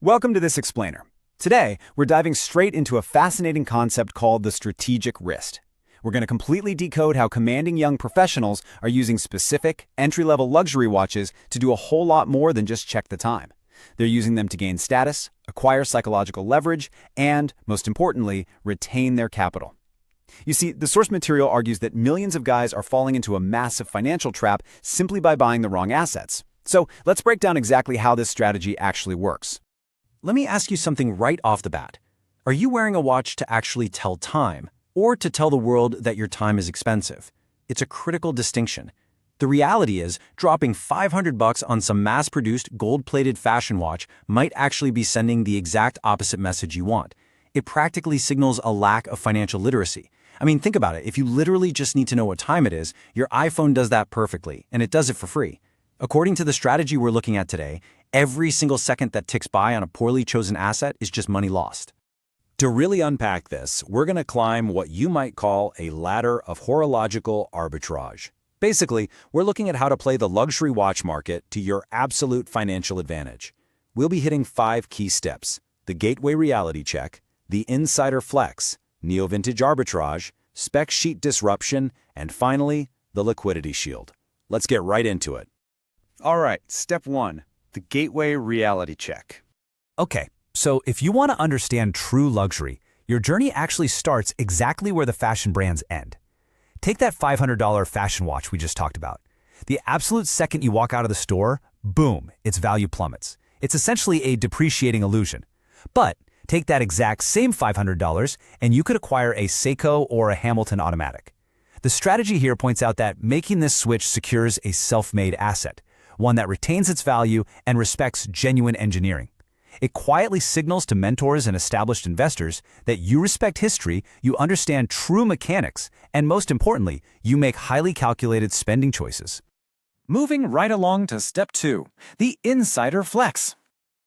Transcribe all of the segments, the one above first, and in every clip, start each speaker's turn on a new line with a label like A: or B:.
A: Welcome to this explainer. Today, we're diving straight into a fascinating concept called the strategic wrist. We're going to completely decode how commanding young professionals are using specific, entry-level luxury watches to do a whole lot more than just check the time. They're using them to gain status, acquire psychological leverage, and, most importantly, retain their capital. You see, the source material argues that millions of guys are falling into a massive financial trap simply by buying the wrong assets. So let's break down exactly how this strategy actually works.
B: Let me ask you something right off the bat. Are you wearing a watch to actually tell time, or to tell the world that your time is expensive? It's a critical distinction. The reality is, dropping $500 on some mass-produced, gold-plated fashion watch might actually be sending the exact opposite message you want. It practically signals a lack of financial literacy. I mean, think about it. If you literally just need to know what time it is, your iPhone does that perfectly, and it does it for free. According to the strategy we're looking at today, every single second that ticks by on a poorly chosen asset is just money lost.
C: To really unpack this, we're going to climb what you might call a ladder of horological arbitrage. Basically, we're looking at how to play the luxury watch market to your absolute financial advantage. We'll be hitting 5 key steps: the gateway reality check, the insider flex, neo-vintage arbitrage, spec sheet disruption, and finally, the liquidity shield. Let's get right into it.
A: All right, step 1, the gateway reality check.
D: Okay, so if you want to understand true luxury, your journey actually starts exactly where the fashion brands end. Take that $500 fashion watch we just talked about. The absolute second you walk out of the store, boom, its value plummets. It's essentially a depreciating illusion. But take that exact same $500 and you could acquire a Seiko or a Hamilton automatic. The strategy here points out that making this switch secures a self-made asset, one that retains its value and respects genuine engineering. It quietly signals to mentors and established investors that you respect history, you understand true mechanics, and most importantly, you make highly calculated spending choices.
A: Moving right along to step 2, the insider flex.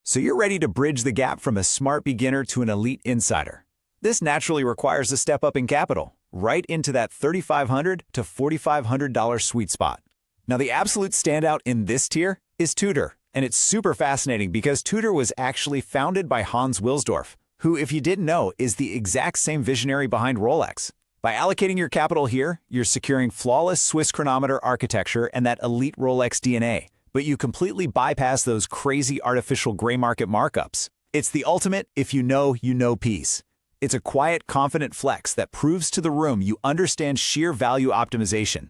C: So you're ready to bridge the gap from a smart beginner to an elite insider. This naturally requires a step up in capital, right into that $3,500 to $4,500 sweet spot. Now, the absolute standout in this tier is Tudor, and it's super fascinating because Tudor was actually founded by Hans Wilsdorf, who, if you didn't know, is the exact same visionary behind Rolex. By allocating your capital here, you're securing flawless Swiss chronometer architecture and that elite Rolex DNA, but you completely bypass those crazy artificial gray market markups. It's the ultimate if you know piece. It's a quiet, confident flex that proves to the room you understand sheer value optimization.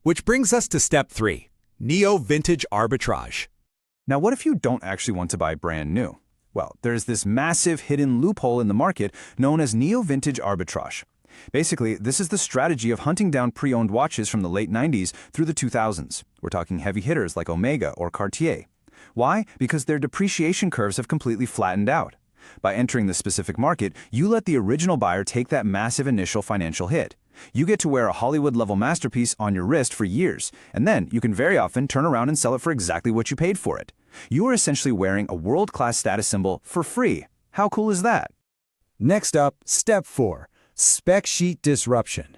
E: Which brings us to step 3, neo-vintage arbitrage.
A: Now, what if you don't actually want to buy brand new? Well, there's this massive hidden loophole in the market known as neo-vintage arbitrage. Basically, this is the strategy of hunting down pre-owned watches from the late 90s through the 2000s. We're talking heavy hitters like Omega or Cartier. Why? Because their depreciation curves have completely flattened out. By entering the specific market, you let the original buyer take that massive initial financial hit. You get to wear a Hollywood-level masterpiece on your wrist for years, and then you can very often turn around and sell it for exactly what you paid for it. You are essentially wearing a world-class status symbol for free. How cool is that?
E: Next up, step 4, spec sheet disruption.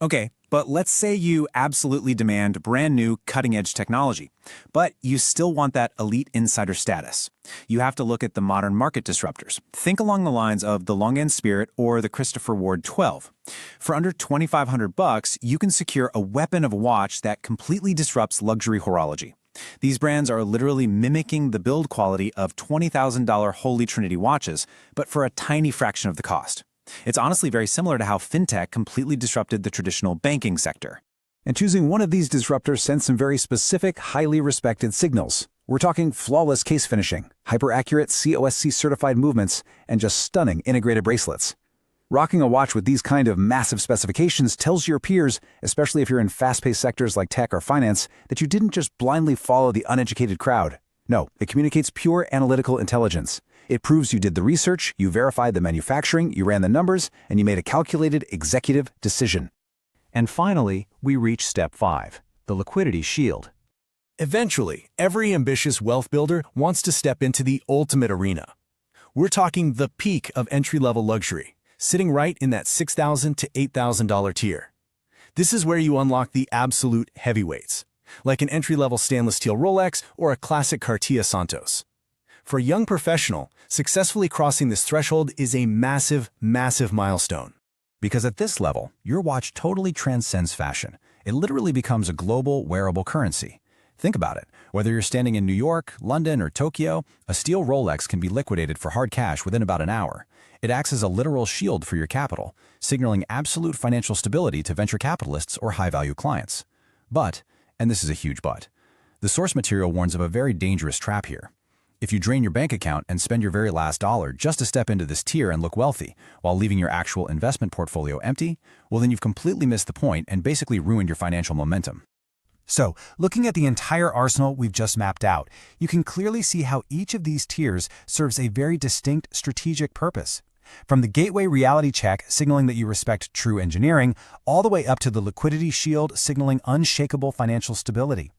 F: Okay, but let's say you absolutely demand brand new cutting-edge technology, but you still want that elite insider status. You have to look at the modern market disruptors. Think along the lines of the Long Spirit or the Christopher Ward 12. For under $2,500, you can secure a weapon of a watch that completely disrupts luxury horology. These brands are literally mimicking the build quality of $20,000 Holy Trinity watches, but for a tiny fraction of the cost. It's honestly very similar to how fintech completely disrupted the traditional banking sector.
E: And choosing one of these disruptors sends some very specific, highly respected signals. We're talking flawless case finishing, hyper-accurate COSC-certified movements, and just stunning integrated bracelets. Rocking a watch with these kind of massive specifications tells your peers, especially if you're in fast-paced sectors like tech or finance, that you didn't just blindly follow the uneducated crowd. No, it communicates pure analytical intelligence. It proves you did the research, you verified the manufacturing, you ran the numbers, and you made a calculated executive decision.
B: And finally, we reach step 5, the liquidity shield.
E: Eventually, every ambitious wealth builder wants to step into the ultimate arena. We're talking the peak of entry-level luxury, sitting right in that $6,000 to $8,000 tier. This is where you unlock the absolute heavyweights, like an entry-level stainless steel Rolex or a classic Cartier Santos.
B: For a young professional, successfully crossing this threshold is a massive, massive milestone.
E: Because at this level, your watch totally transcends fashion. It literally becomes a global, wearable currency. Think about it. Whether you're standing in New York, London, or Tokyo, a steel Rolex can be liquidated for hard cash within about an hour. It acts as a literal shield for your capital, signaling absolute financial stability to venture capitalists or high-value clients. But, and this is a huge but, the source material warns of a very dangerous trap here. If you drain your bank account and spend your very last dollar just to step into this tier and look wealthy, while leaving your actual investment portfolio empty, well then you've completely missed the point and basically ruined your financial momentum.
D: So, looking at the entire arsenal we've just mapped out, you can clearly see how each of these tiers serves a very distinct strategic purpose. From the gateway reality check signaling that you respect true engineering, all the way up to the liquidity shield signaling unshakable financial stability.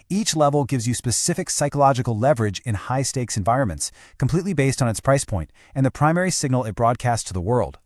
D: Each level gives you specific psychological leverage in high-stakes environments, completely based on its price point and the primary signal it broadcasts to the world.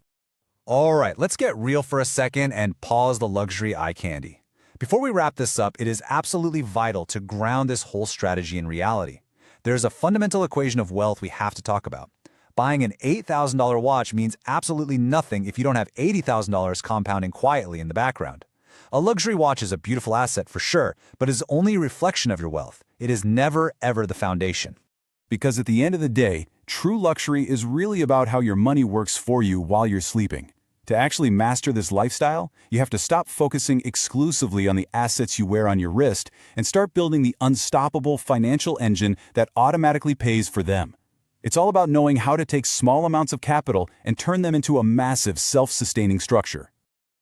E: All right, let's get real for a second and pause the luxury eye candy. Before we wrap this up, it is absolutely vital to ground this whole strategy in reality. There's a fundamental equation of wealth we have to talk about. Buying an $8,000 watch means absolutely nothing if you don't have $80,000 compounding quietly in the background. A luxury watch is a beautiful asset for sure, but is only a reflection of your wealth. It is never, ever the foundation.
G: Because at the end of the day, true luxury is really about how your money works for you while you're sleeping. To actually master this lifestyle, you have to stop focusing exclusively on the assets you wear on your wrist and start building the unstoppable financial engine that automatically pays for them. It's all about knowing how to take small amounts of capital and turn them into a massive self-sustaining structure.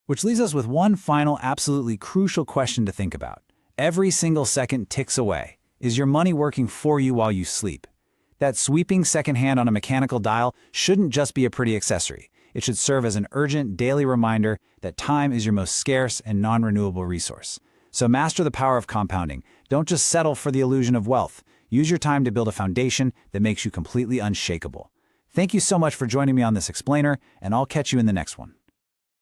E: Which leaves us with one final absolutely crucial question to think about. Every single second ticks away. Is your money working for you while you sleep? That sweeping second hand on a mechanical dial shouldn't just be a pretty accessory. It should serve as an urgent daily reminder that time is your most scarce and non-renewable resource. So master the power of compounding. Don't just settle for the illusion of wealth. Use your time to build a foundation that makes you completely unshakable. Thank you so much for joining me on this explainer, and I'll catch you in the next one.